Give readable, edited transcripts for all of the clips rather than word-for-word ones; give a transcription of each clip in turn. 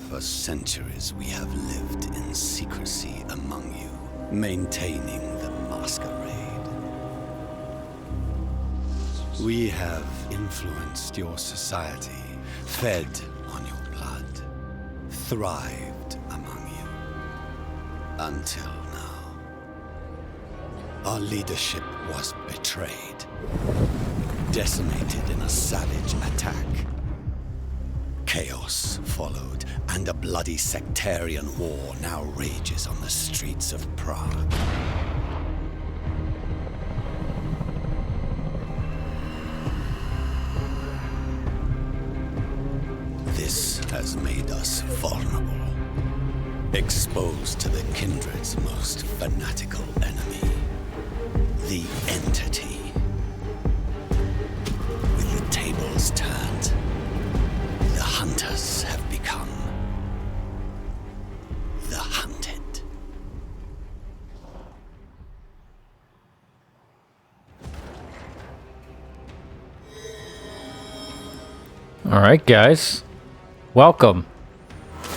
For centuries we have lived in secrecy among you, maintaining the masquerade. We have influenced your society, fed on your blood, thrived among you. Until now. Our leadership was betrayed, decimated in a savage attack. Chaos followed, and a bloody sectarian war now rages on the streets of Prague. This has made us vulnerable, exposed to the Kindred's most fanatical enemy, the Entity. With the tables turned, the Hunters have become the Hunted. All right, guys. Welcome.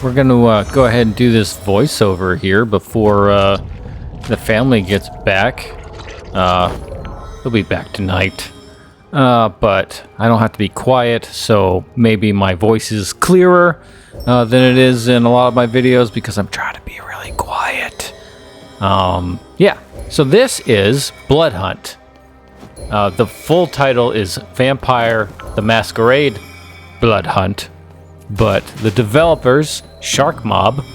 We're going to go ahead and do this voiceover here before the family gets back. They'll be back tonight. But I don't have to be quiet, so maybe my voice is clearer than it is in a lot of my videos because I'm trying to be really quiet. Yeah, so this is Blood Hunt. The full title is Vampire the Masquerade Blood Hunt, but the developers, Shark Mob,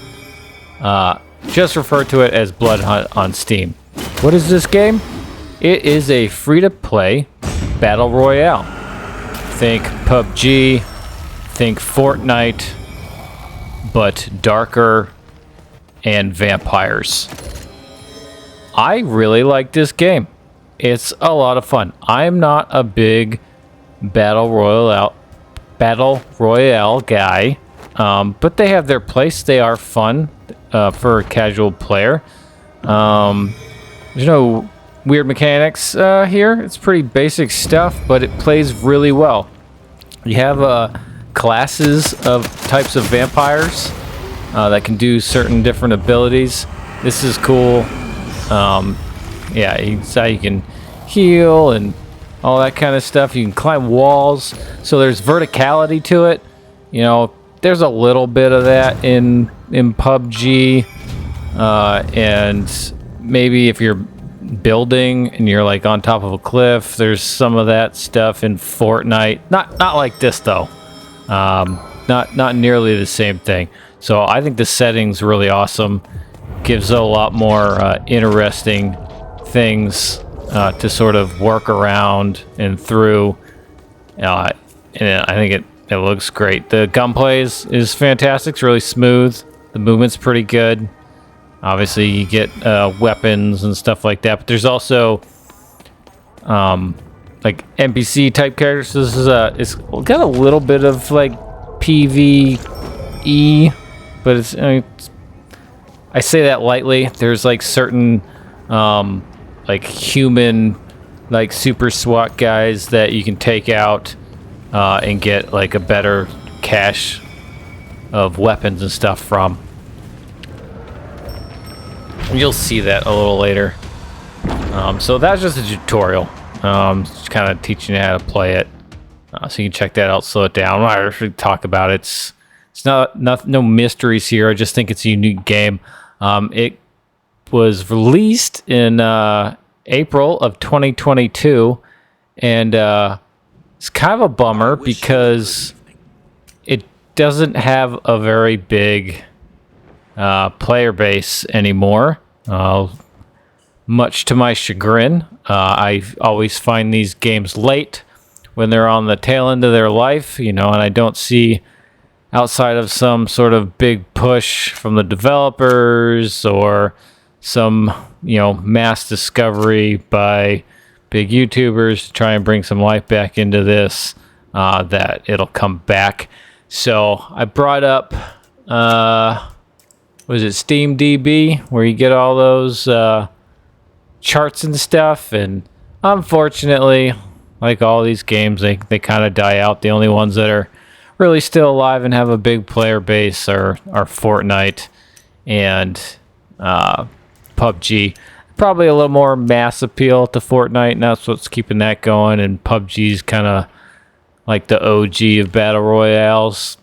just refer to it as Blood Hunt on Steam. What is this game? It is a free-to-play battle royale. Think PUBG, think Fortnite, but darker and vampires. I really like this game. It's a lot of fun. I'm not a big battle royale guy, but they have their place. They are fun for a casual player. There's no weird mechanics here. It's pretty basic stuff, but it plays really well. You have classes of types of vampires that can do certain different abilities. This is cool. Yeah, you can heal and all that kind of stuff. You can climb walls, so there's verticality to it. You know, there's a little bit of that in PUBG, and maybe if you're building and you're like on top of a cliff, there's some of that stuff in Fortnite. Not like this though. Not nearly the same thing. So I think the setting's really awesome. Gives a lot more interesting things to sort of work around and through. And I think it looks great. The gunplay is fantastic. It's really smooth. The movement's pretty good. Obviously, you get weapons and stuff like that, but there's also like NPC type characters. This is it's got a little bit of like PvE, but I say that lightly. There's like certain like human like super SWAT guys that you can take out and get like a better cache of weapons and stuff from. You'll see that a little later. So that's just a tutorial. Just kind of teaching you how to play it. So you can check that out, slow it down. I already talk about it. It's no mysteries here. I just think it's a unique game. It was released in April of 2022, and it's kind of a bummer because it doesn't have a very big player base anymore, much to my chagrin. I always find these games late when they're on the tail end of their life, and I don't see, outside of some sort of big push from the developers or some, mass discovery by big YouTubers to try and bring some life back into this, that it'll come back. So I brought up, was it SteamDB, where you get all those charts and stuff, and unfortunately, like all these games, they kind of die out. The only ones that are really still alive and have a big player base are Fortnite and PUBG. Probably a little more mass appeal to Fortnite, and that's what's keeping that going. And PUBG's kind of like the OG of battle royales,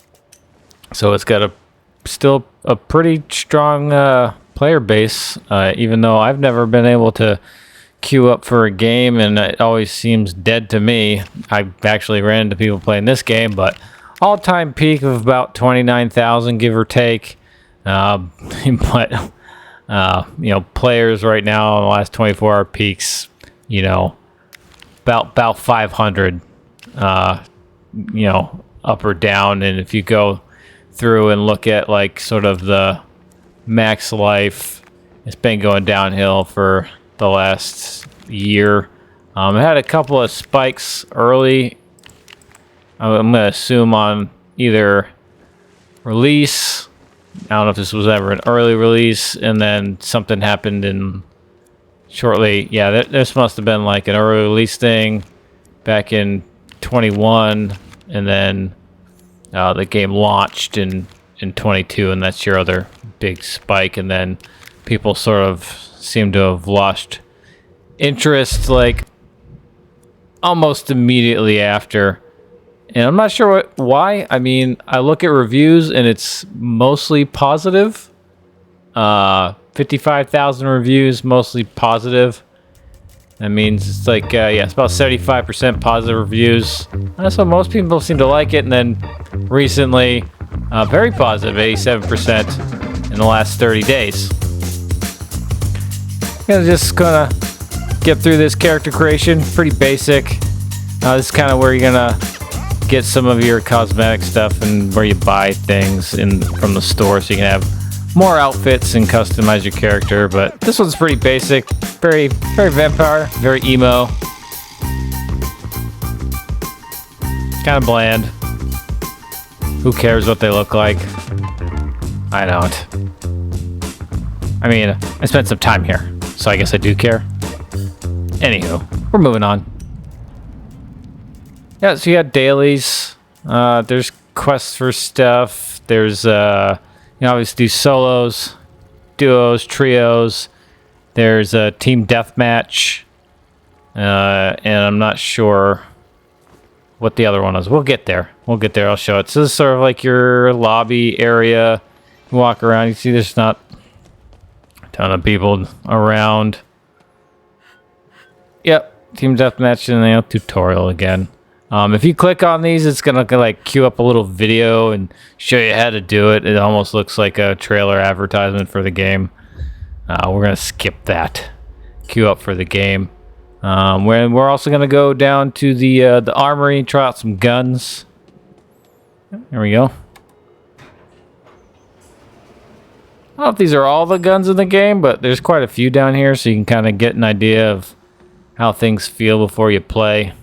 so it's got still a pretty strong player base. Even though I've never been able to queue up for a game, and it always seems dead to me. I actually ran into people playing this game, but all-time peak of about 29,000, give or take. But players right now in the last 24-hour peaks, about 500, up or down. And if you go through and look at like sort of the max life, it's been going downhill for the last year. It had a couple of spikes early. I'm gonna assume on either release. I don't know if this was ever an early release, and then something happened in shortly. Yeah, this must have been like an early release thing back in 21, and then the game launched in 22, and that's your other big spike. And then people sort of seem to have lost interest like almost immediately after. And I'm not sure why. I mean, I look at reviews and it's mostly positive. 55,000 reviews, mostly positive. That means it's like, it's about 75% positive reviews. So most people seem to like it. And then recently, very positive, 87% in the last 30 days. Just gonna get through this character creation. Pretty basic. This is kind of where you're gonna get some of your cosmetic stuff and where you buy things from the store, so you can have more outfits and customize your character. But this one's pretty basic, very vampire, very emo, kind of bland. Who cares what they look like? I don't. I mean, I spent some time here, so I guess I do care. Anywho, we're moving on. Yeah, so you got dailies. There's quests for stuff. There's, obviously solos, duos, trios. There's a team deathmatch. And I'm not sure what the other one is. We'll get there. I'll show it. So this is sort of like your lobby area. You walk around. You see there's not a ton of people around. Yep, team deathmatch and tutorial again. If you click on these, it's gonna like queue up a little video and show you how to do it. It almost looks like a trailer advertisement for the game. We're gonna skip that. Queue up for the game. We're also gonna go down to the armory and try out some guns. There we go. I don't know if these are all the guns in the game, but there's quite a few down here, so you can kind of get an idea of how things feel before you play.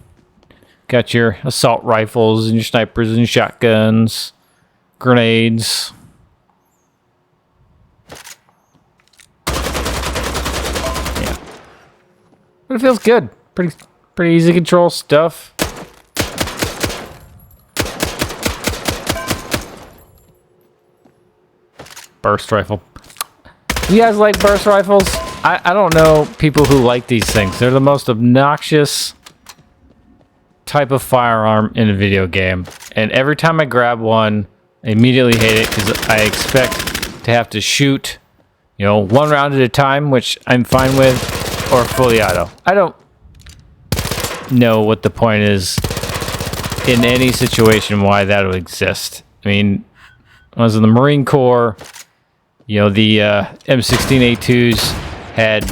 Got your assault rifles and your snipers and shotguns, grenades. Yeah. But it feels good. Pretty easy to control stuff. Burst rifle. You guys like burst rifles? I don't know people who like these things. They're the most obnoxious type of firearm in a video game, and every time I grab one, I immediately hate it because I expect to have to shoot, one round at a time, which I'm fine with, or fully auto. I don't know what the point is in any situation why that would exist. I mean, when I was in the Marine Corps, the M16A2s had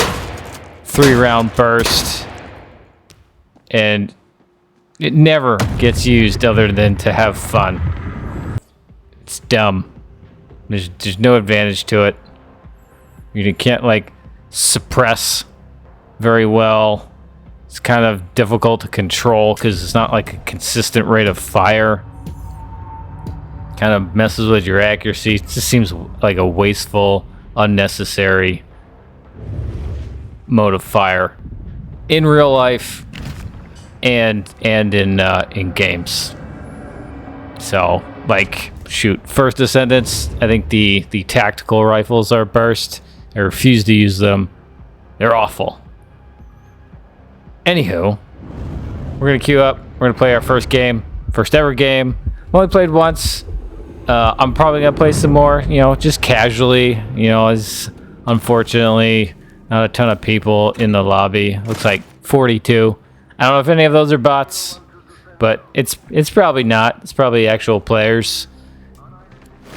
3-round burst, and it never gets used other than to have fun. It's dumb. There's no advantage to it. You can't suppress very well. It's kind of difficult to control because it's not like a consistent rate of fire. Kind of messes with your accuracy. It just seems like a wasteful, unnecessary mode of fire in real life and in games. So, like, shoot, First Descendants, I think the tactical rifles are burst. I refuse to use them. They're awful. Anywho, we're going to queue up. We're going to play our first game. First ever game. Only played once. I'm probably going to play some more, you know, just casually. You know, as unfortunately not a ton of people in the lobby. Looks like 42. I don't know if any of those are bots, but it's probably not. It's probably actual players.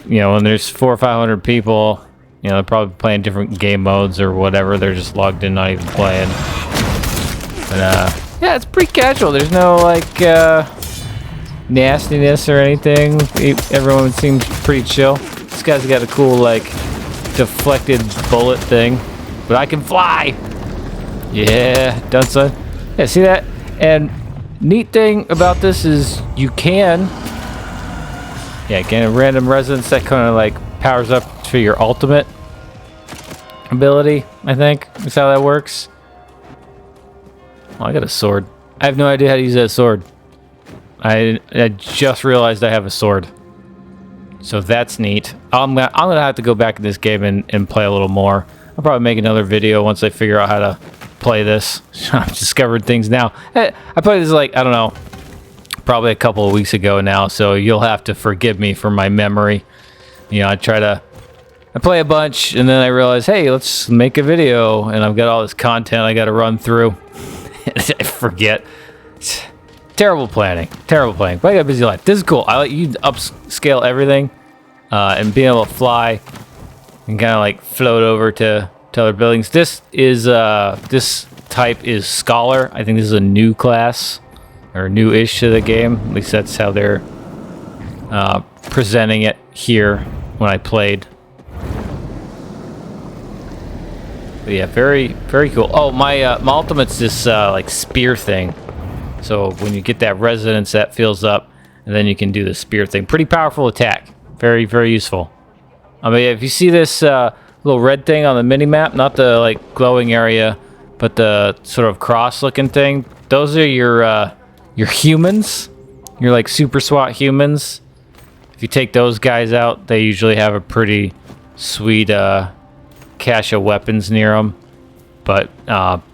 You know, when there's 400 or 500 people, you know, they're probably playing different game modes or whatever. They're just logged in, not even playing. But yeah, it's pretty casual. There's no like nastiness or anything. Everyone seems pretty chill. This guy's got a cool like deflected bullet thing, but I can fly. Yeah, done son. Yeah, see that? And neat thing about this is you can, get random residence that kind of like powers up to your ultimate ability. I think is how that works. Oh, I got a sword. I have no idea how to use that sword. I just realized I have a sword. So that's neat. I'm gonna have to go back in this game and play a little more. I'll probably make another video once I figure out how to play this. I've discovered things now. I played this like, I don't know, probably a couple of weeks ago now, so you'll have to forgive me for my memory. You know, I play a bunch and then I realize, hey, let's make a video, and I've got all this content I gotta run through. I forget. Terrible planning. Terrible planning. But I got a busy life. This is cool. I let you upscale everything, and being able to fly and kind of like float over to other buildings. This is this type is Scholar. I think this is a new class or new-ish to the game. At least that's how they're presenting it here when I played. But yeah, very, very cool. Oh, my ultimate's this like spear thing. So when you get that resonance, that fills up, and then you can do the spear thing. Pretty powerful attack. Very, very useful. I mean, if you see this little red thing on the mini-map, not the like glowing area, but the sort of cross-looking thing, those are your humans. Your like super SWAT humans. If you take those guys out, they usually have a pretty sweet cache of weapons near them. But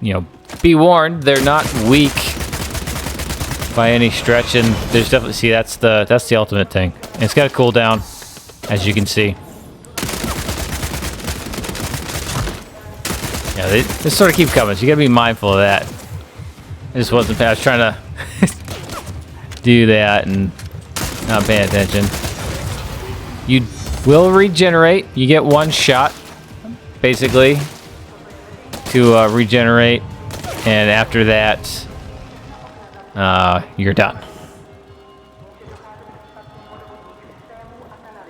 you know, be warned, they're not weak by any stretch, and there's definitely, see, that's the ultimate thing. And it's got a cooldown, as you can see. Yeah, they sort of keep coming, so you gotta be mindful of that. I just wasn't, I was trying to do that and not paying attention. You will regenerate. You get one shot, basically, to regenerate, and after that, you're done.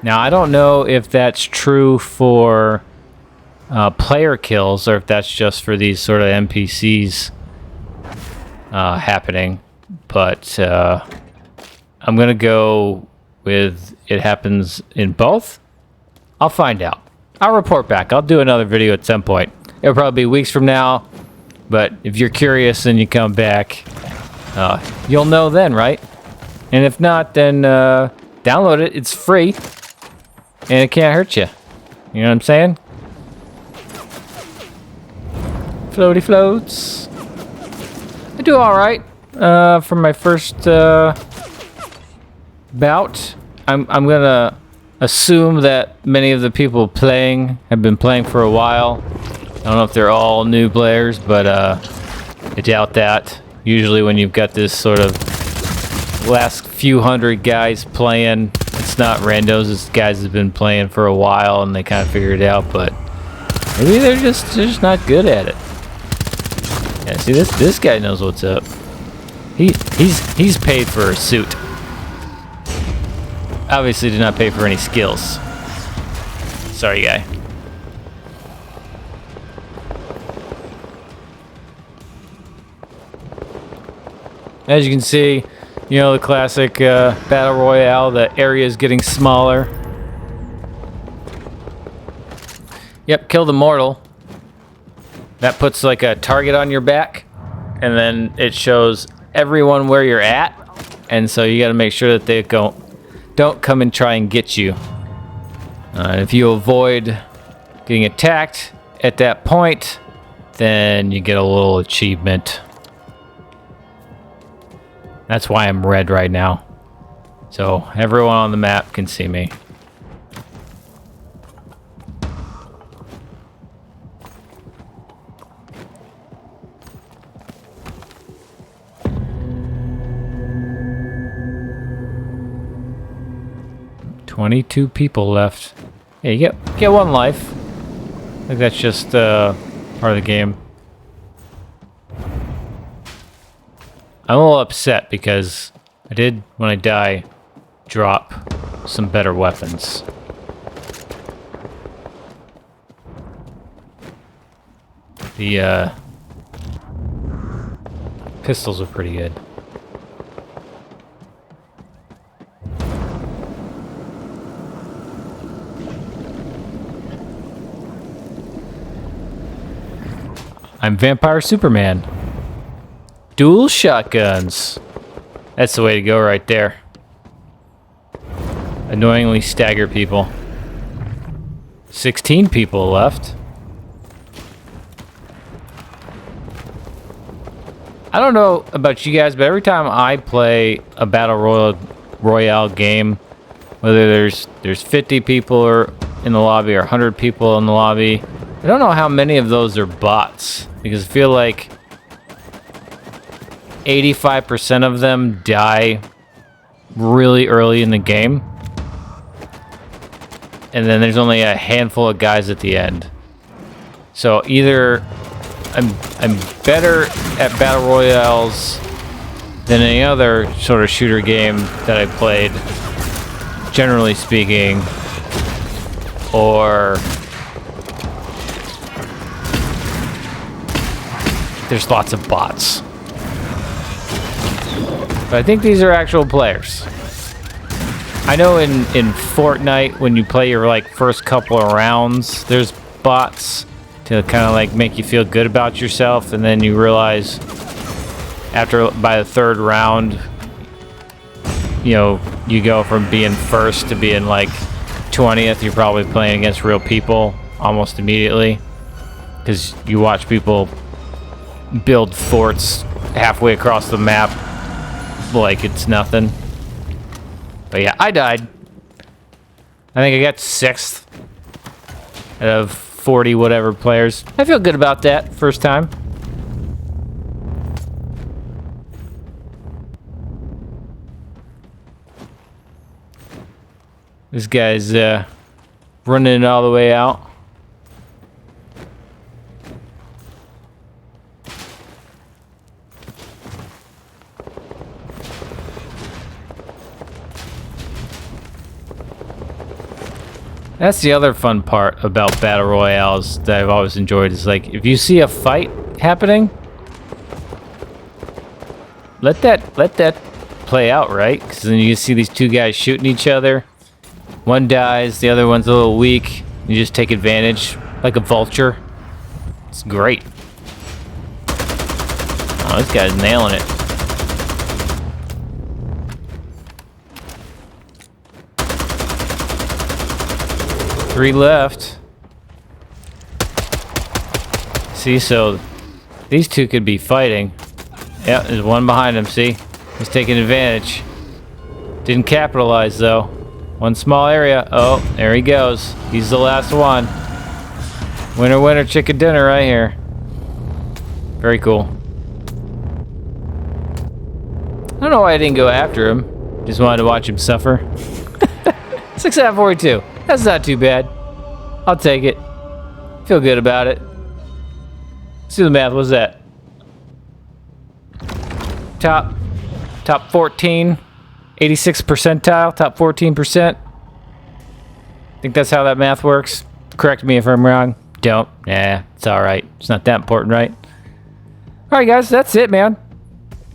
Now, I don't know if that's true for player kills or if that's just for these sort of NPCs happening, but I'm gonna go with it happens in both. I'll find out. I'll report back. I'll do another video at some point. It'll probably be weeks from now, but if you're curious and you come back, you'll know then, right? And if not, then download it. It's free, and it can't hurt you. You know what I'm saying? Floaty floats. I do all right for my first bout. I'm gonna assume that many of the people playing have been playing for a while. I don't know if they're all new players, but I doubt that. Usually when you've got this sort of last few hundred guys playing, it's not randos, it's guys that have been playing for a while and they kind of figured it out, but maybe they're just not good at it. Yeah, see, this guy knows what's up. He's paid for a suit. Obviously did not pay for any skills. Sorry, guy. As you can see, you know, the classic Battle Royale, the area is getting smaller. Yep, kill the mortal. That puts like a target on your back, and then it shows everyone where you're at, and so you got to make sure that they don't come and try and get you. If you avoid getting attacked at that point, then you get a little achievement. That's why I'm red right now. So everyone on the map can see me. "22 people left." Yeah, you get one life. I think that's just part of the game. I'm a little upset because I did, when I die, drop some better weapons. The pistols are pretty good. I'm Vampire Superman. Dual shotguns. That's the way to go right there. Annoyingly stagger people. 16 people left. I don't know about you guys, but every time I play a Battle Royale game, whether there's 50 people or in the lobby or 100 people in the lobby, I don't know how many of those are bots, because I feel like 85% of them die really early in the game. And then there's only a handful of guys at the end. So either I'm better at Battle Royales than any other sort of shooter game that I played, generally speaking, or there's lots of bots. But I think these are actual players. I know in Fortnite, when you play your like first couple of rounds, there's bots to kind of like make you feel good about yourself, and then you realize by the third round, you know, you go from being first to being like 20th. You're probably playing against real people almost immediately, because you watch people build forts halfway across the map like it's nothing. But yeah, I died. I think I got 6th out of 40 whatever players. I feel good about that first time. This guy's running it all the way out. That's the other fun part about Battle Royales that I've always enjoyed, is like, if you see a fight happening, let that play out, right? Because then you see these two guys shooting each other. One dies, the other one's a little weak. You just take advantage like a vulture. It's great. Oh, this guy's nailing it. Three left. See, so these two could be fighting. Yeah, there's one behind him, see? He's taking advantage. Didn't capitalize, though. One small area. Oh, there he goes. He's the last one. Winner, winner, chicken dinner right here. Very cool. I don't know why I didn't go after him. Just wanted to watch him suffer. 6 out of 42. That's not too bad. I'll take it. Feel good about it. Let's do the math. What's that? Top 14. 86th percentile. Top 14%. Think that's how that math works. Correct me if I'm wrong. Don't. Nah, it's alright. It's not that important, right? Alright, guys. That's it, man.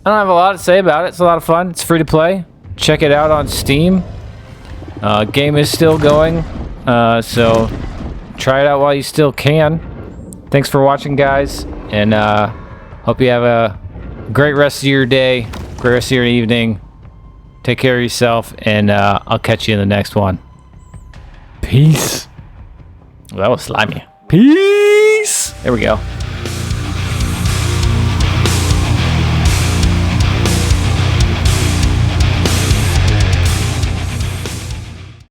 I don't have a lot to say about it. It's a lot of fun. It's free to play. Check it out on Steam. Game is still going, so try it out while you still can. Thanks for watching, guys, and hope you have a great rest of your day, great rest of your evening. Take care of yourself, and I'll catch you in the next one. Peace. Well, that was slimy. Peace. There we go.